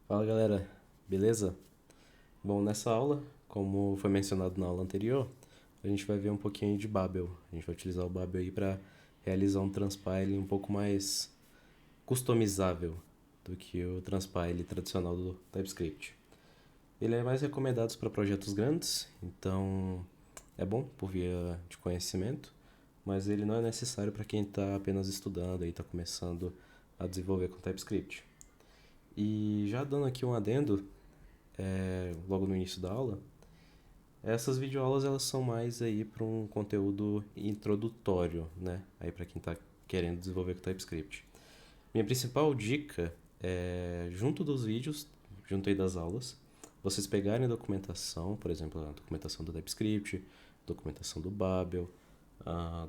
Fala galera, beleza? Bom, nessa aula, como foi mencionado na aula anterior, a gente vai ver um pouquinho de Babel. A gente vai utilizar o Babel aí para realizar um transpile um pouco mais customizável do que o transpile tradicional do TypeScript. Ele é mais recomendado para projetos grandes, então é bom por via de conhecimento, mas ele não é necessário para quem está apenas estudando e está começando a desenvolver com TypeScript. E já dando aqui um adendo, logo no início da aula, essas videoaulas elas são mais aí para um conteúdo introdutório, né? Aí para quem está querendo desenvolver com TypeScript. Minha principal dica é, junto dos vídeos, junto aí das aulas, vocês pegarem a documentação, por exemplo, a documentação do TypeScript, documentação do Babel, a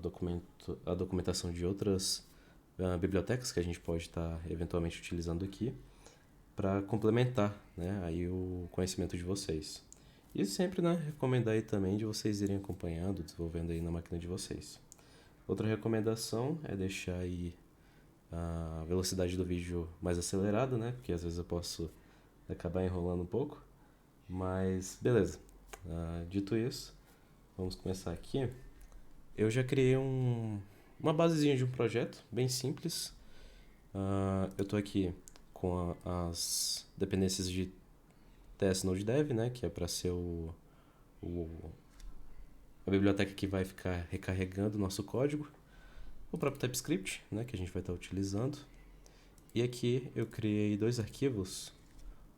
documentação de outras bibliotecas que a gente pode estar eventualmente utilizando aqui, para complementar, né, aí o conhecimento de vocês. E sempre, né, recomendar aí também de vocês irem acompanhando, desenvolvendo aí na máquina de vocês. Outra recomendação é deixar aí a velocidade do vídeo mais acelerada, né, porque às vezes eu posso acabar enrolando um pouco. Mas beleza. Dito isso, vamos começar aqui. Eu já criei uma basezinha de um projeto bem simples. Eu estou aqui com as dependências de TS Node Dev, né, que é para ser o- a biblioteca que vai ficar recarregando o nosso código, o próprio TypeScript, né, que a gente vai estar utilizando. E aqui eu criei dois arquivos,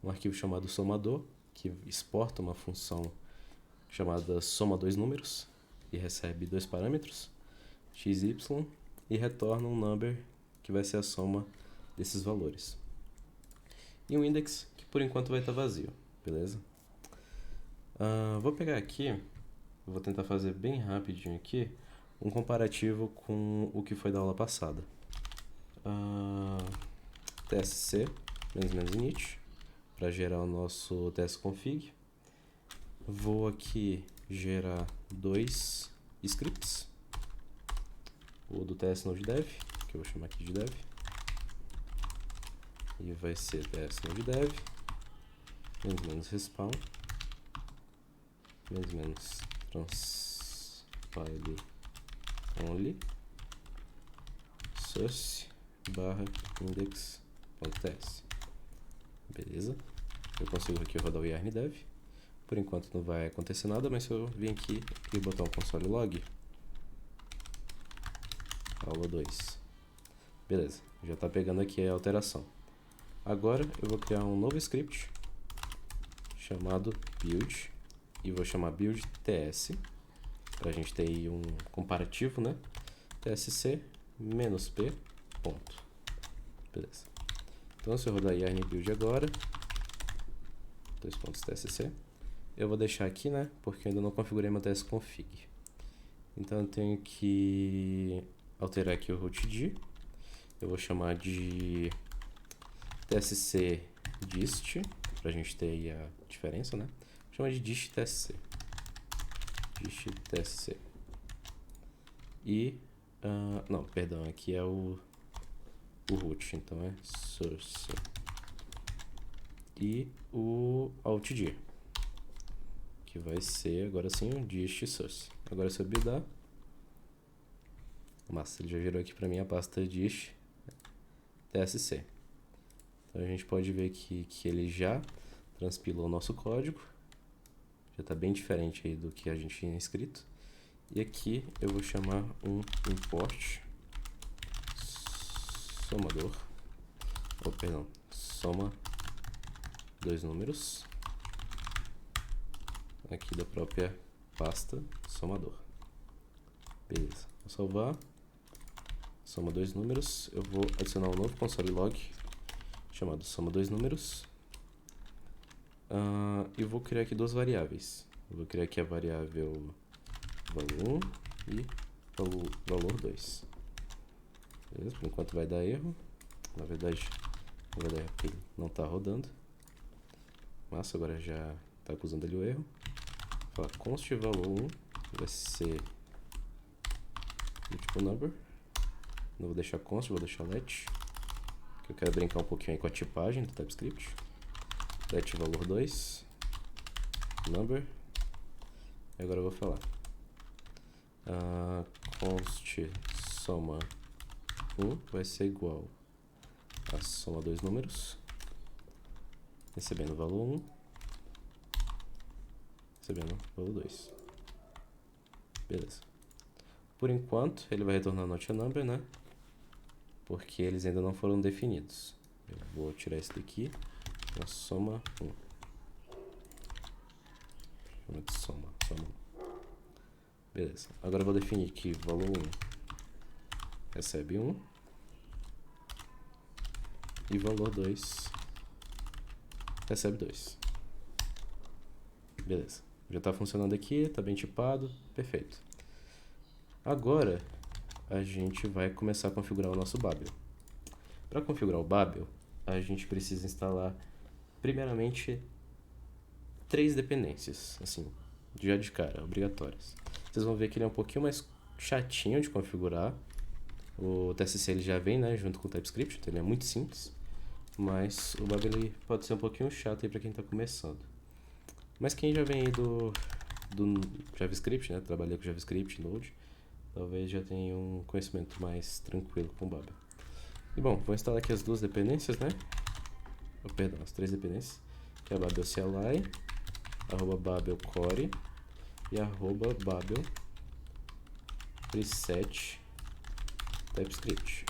um arquivo chamado somador, que exporta uma função chamada soma dois números e recebe dois parâmetros, x e y, e retorna um number, que vai ser a soma desses valores. E um index, que por enquanto vai estar vazio, beleza? Vou pegar aqui, vou tentar fazer bem rapidinho aqui, um comparativo com o que foi da aula passada. TSC, menos init, para gerar o nosso tsconfig. Vou aqui gerar dois scripts, o do tsNodeDev, que eu vou chamar aqui de dev, e vai ser tsNodeDev, menos respawn, menos transpile only, source barra index.ts. Beleza? Eu consigo aqui rodar o yarn-dev. Por enquanto não vai acontecer nada, mas se eu vir aqui e botar um console log, aula 2. Beleza, já está pegando aqui a alteração. Agora eu vou criar um novo script chamado build e vou chamar build ts, para a gente ter aí um comparativo, né? tsc -p ponto. Beleza. Então se eu rodar yarn build agora, dois pontos tsc, eu vou deixar aqui, né? Porque eu ainda não configurei meu tsconfig. Então eu tenho que alterar aqui o rootd. Eu vou chamar de tsc dist, pra gente ter aí a diferença, né? Vou chamar de dist tsc. Dist tsc. E, não, perdão, aqui é o root, então é source. E o altd, que vai ser agora sim o dist source. Agora se eu buildar, massa, ele já gerou aqui pra mim a pasta dist tsc. Então a gente pode ver aqui que ele já transpilou o nosso código, já está bem diferente aí do que a gente tinha escrito. E aqui eu vou chamar um import somador, soma dois números, aqui da própria pasta somador. Beleza, vou salvar, soma dois números, eu vou adicionar um novo console log chamado soma dois números, e vou criar aqui duas variáveis. Eu vou criar aqui a variável valor 1 e valor 2. Beleza? Por enquanto vai dar erro. Na verdade, não vai dar erro porque não está rodando. Mas agora já está acusando ali o erro. Vou falar const valor 1 vai ser do tipo number. Não vou deixar const, vou deixar let. Que eu quero brincar um pouquinho aí com a tipagem do TypeScript. let valor 2, number, e agora eu vou falar const soma 1 vai ser igual a soma dois números, recebendo o valor 1, recebendo o valor 2. Beleza. Por enquanto, ele vai retornar not a number, né? Porque eles ainda não foram definidos. Eu vou tirar esse daqui, a soma 1. Chama de soma 1. Beleza. Agora eu vou definir que valor 1 recebe 1 e valor 2 recebe 2. Beleza. Já está funcionando aqui, está bem tipado, perfeito. Agora a gente vai começar a configurar o nosso Babel. Para configurar o Babel, a gente precisa instalar primeiramente 3 dependências, assim, já de cara, obrigatórias. Vocês vão ver que ele é um pouquinho mais chatinho de configurar. O TSC ele já vem, né, junto com o TypeScript, então ele é muito simples. Mas o Babel ele pode ser um pouquinho chato aí para quem está começando. Mas quem já vem aí do JavaScript, né, trabalhou com JavaScript, Node, talvez já tenha um conhecimento mais tranquilo com o Babel. E bom, vou instalar aqui as duas dependências, né? Perdão, as 3 dependências, que é a Babel CLI, @Babel Core e @Babel preset TypeScript.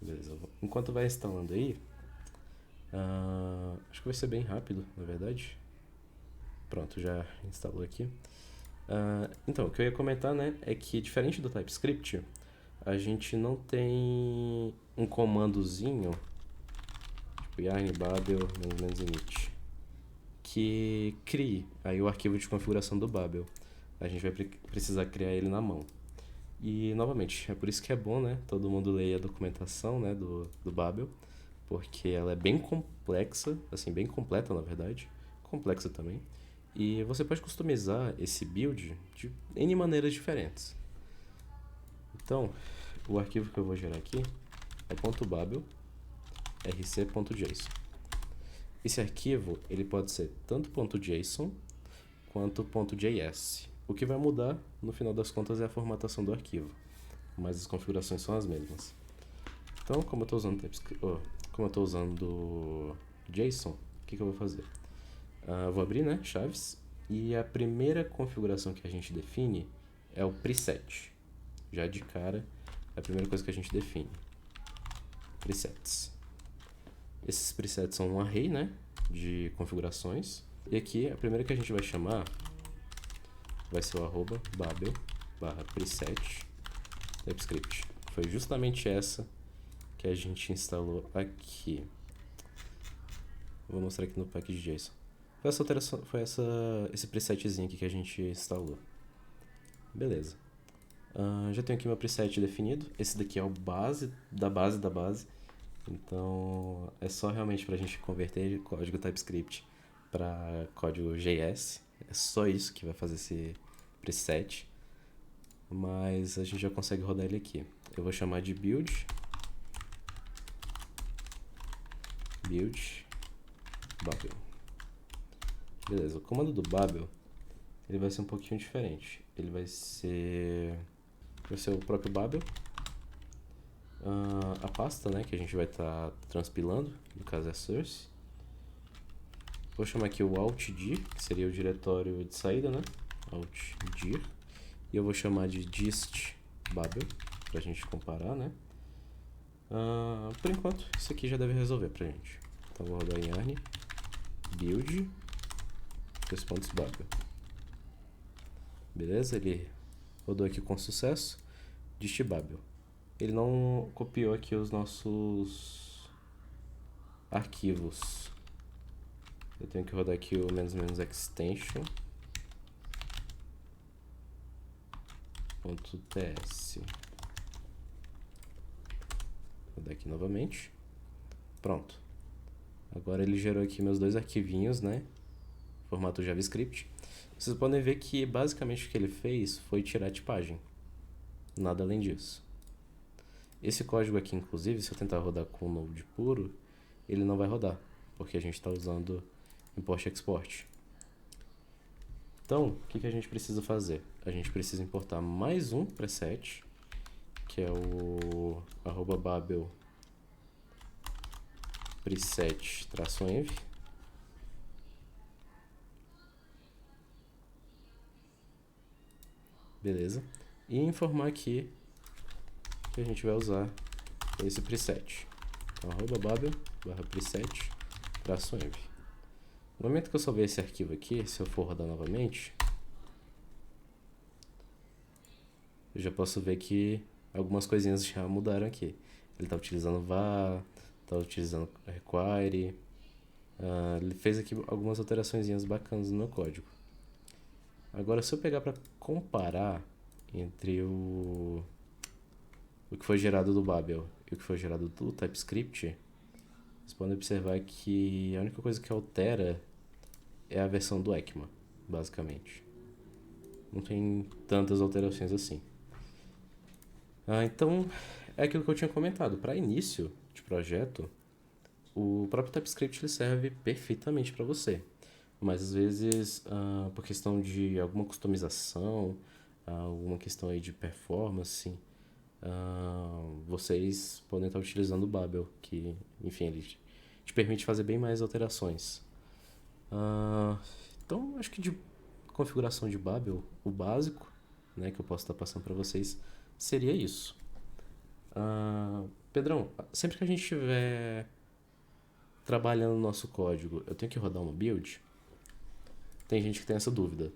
Beleza, enquanto vai instalando aí, acho que vai ser bem rápido, na verdade. Pronto, já instalou aqui. Então, o que eu ia comentar, né, é que diferente do TypeScript, a gente não tem um comandozinho, tipo yarn babel -init, que crie aí o arquivo de configuração do Babel. A gente vai precisar criar ele na mão. E, novamente, é por isso que é bom, né, todo mundo leia a documentação, né, do Babel, porque ela é bem complexa, assim, bem completa, na verdade, complexa também. E você pode customizar esse build de N maneiras diferentes. Então, o arquivo que eu vou gerar aqui é .babel rc.json. Esse arquivo ele pode ser tanto .json quanto .js. O que vai mudar, no final das contas, é a formatação do arquivo, mas as configurações são as mesmas. Então, como eu estou usando JSON, o que eu vou fazer? Vou abrir, né, chaves, e a primeira configuração que a gente define é o preset. Já de cara, é a primeira coisa que a gente define. Presets. Esses presets são um array, né, de configurações. E aqui, a primeira que a gente vai chamar vai ser o @babel /preset TypeScript. Foi justamente essa que a gente instalou aqui. Vou mostrar aqui no package.json. Foi esse presetzinho aqui que a gente instalou. Beleza. Já tenho aqui meu preset definido. Esse daqui é o base da base da base. Então, é só realmente para a gente converter código TypeScript para código JS. É só isso que vai fazer esse preset. Mas a gente já consegue rodar ele aqui. Eu vou chamar de build Babel. Beleza, o comando do Babel ele vai ser um pouquinho diferente. Ele vai ser o próprio Babel. A pasta, né, que a gente vai estar transpilando, no caso é source. Vou chamar aqui o altdir, que seria o diretório de saída, né? Altdir. E eu vou chamar de dist Babel, pra gente comparar, né? Por enquanto, isso aqui já deve resolver pra gente. Então vou rodar em yarn build .babel. Beleza? Ele rodou aqui com sucesso. Dist Babel. Ele não copiou aqui os nossos arquivos. Eu tenho que rodar aqui o -extension .ts. Vou rodar aqui novamente. Pronto. Agora ele gerou aqui meus 2 arquivinhos, né? Formato JavaScript. Vocês podem ver que basicamente o que ele fez foi tirar a tipagem. Nada além disso. Esse código aqui, inclusive, se eu tentar rodar com o Node puro, ele não vai rodar, porque a gente está usando import e export. Então, o que a gente precisa fazer? A gente precisa importar mais um preset, que é o @babel preset-env. Beleza? E informar aqui que a gente vai usar esse preset. Então, @babel/preset-env. No momento que eu salvei esse arquivo aqui, se eu for rodar novamente, eu já posso ver que algumas coisinhas já mudaram aqui. Ele está utilizando var, está utilizando require. Ele fez aqui algumas alterações bacanas no meu código. Agora, se eu pegar para comparar entre o que foi gerado do Babel e o que foi gerado do TypeScript, vocês podem observar que a única coisa que altera é a versão do ECMA, basicamente. Não tem tantas alterações assim. Então, é aquilo que eu tinha comentado. Para início de projeto, o próprio TypeScript ele serve perfeitamente para você. Mas às vezes, por questão de alguma customização, alguma questão aí de performance, vocês podem estar utilizando o Babel, que, enfim, ele te permite fazer bem mais alterações. Então, acho que de configuração de Babel, o básico, né, que eu posso estar passando para vocês, seria isso. Pedrão, sempre que a gente estiver trabalhando no nosso código, eu tenho que rodar uma build? Tem gente que tem essa dúvida.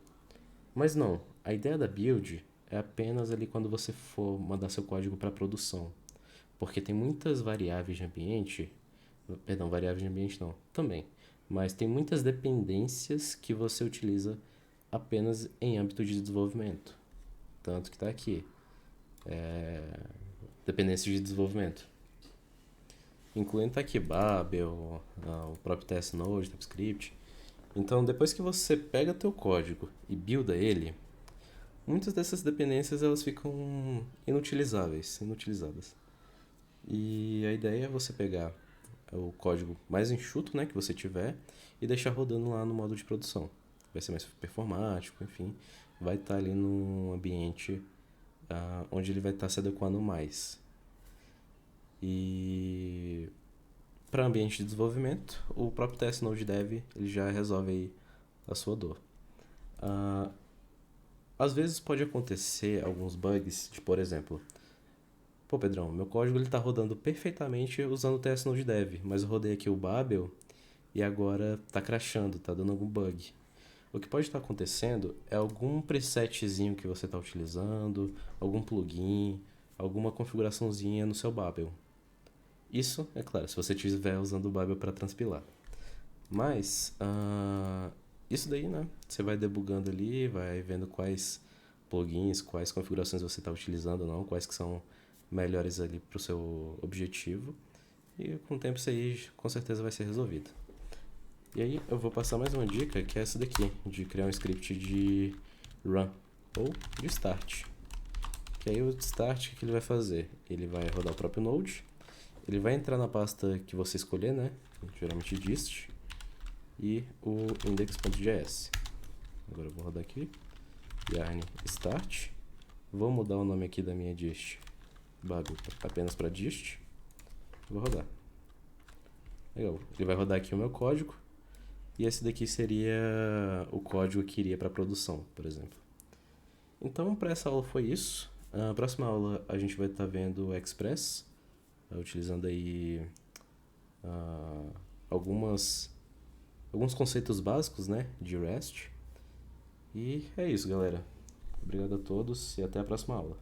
Mas não, a ideia da build é apenas ali quando você for mandar seu código para produção. Porque tem muitas variáveis de ambiente, perdão, variáveis de ambiente não, também. Mas tem muitas dependências que você utiliza apenas em âmbito de desenvolvimento. Tanto que está aqui. Dependências de desenvolvimento. Incluindo tá aqui Babel, o próprio TS Node, TypeScript. Então, depois que você pega teu código e builda ele, muitas dessas dependências elas ficam inutilizadas. E a ideia é você pegar o código mais enxuto, né, que você tiver e deixar rodando lá no modo de produção. Vai ser mais performático, enfim, vai estar ali num ambiente onde ele vai estar se adequando mais. E para ambiente de desenvolvimento, o próprio TS Node Dev ele já resolve aí a sua dor. Às vezes pode acontecer alguns bugs, de, por exemplo, pô Pedrão, meu código ele tá rodando perfeitamente usando o TS Node Dev, mas eu rodei aqui o Babel e agora tá crashando, tá dando algum bug. O que pode estar acontecendo é algum presetzinho que você está utilizando, algum plugin, alguma configuraçãozinha no seu Babel. Isso, é claro, se você estiver usando o Babel para transpilar. Mas, isso daí, né? Você vai debugando ali, vai vendo quais plugins, quais configurações você está utilizando ou não, quais que são melhores ali para o seu objetivo. E com o tempo isso aí com certeza vai ser resolvido. E aí eu vou passar mais uma dica, que é essa daqui, de criar um script de run ou de start. Que aí o start, o que ele vai fazer? Ele vai rodar o próprio Node, ele vai entrar na pasta que você escolher, né? Geralmente dist, e o index.js. Agora eu vou rodar aqui, yarn start. Vou mudar o nome aqui da minha dist, Babel, apenas para dist. Vou rodar. Legal, ele vai rodar aqui o meu código. E esse daqui seria o código que iria para produção, por exemplo. Então, para essa aula foi isso. Na próxima aula a gente vai estar vendo o Express, utilizando aí alguns conceitos básicos, né, de REST. E é isso, galera. Obrigado a todos e até a próxima aula.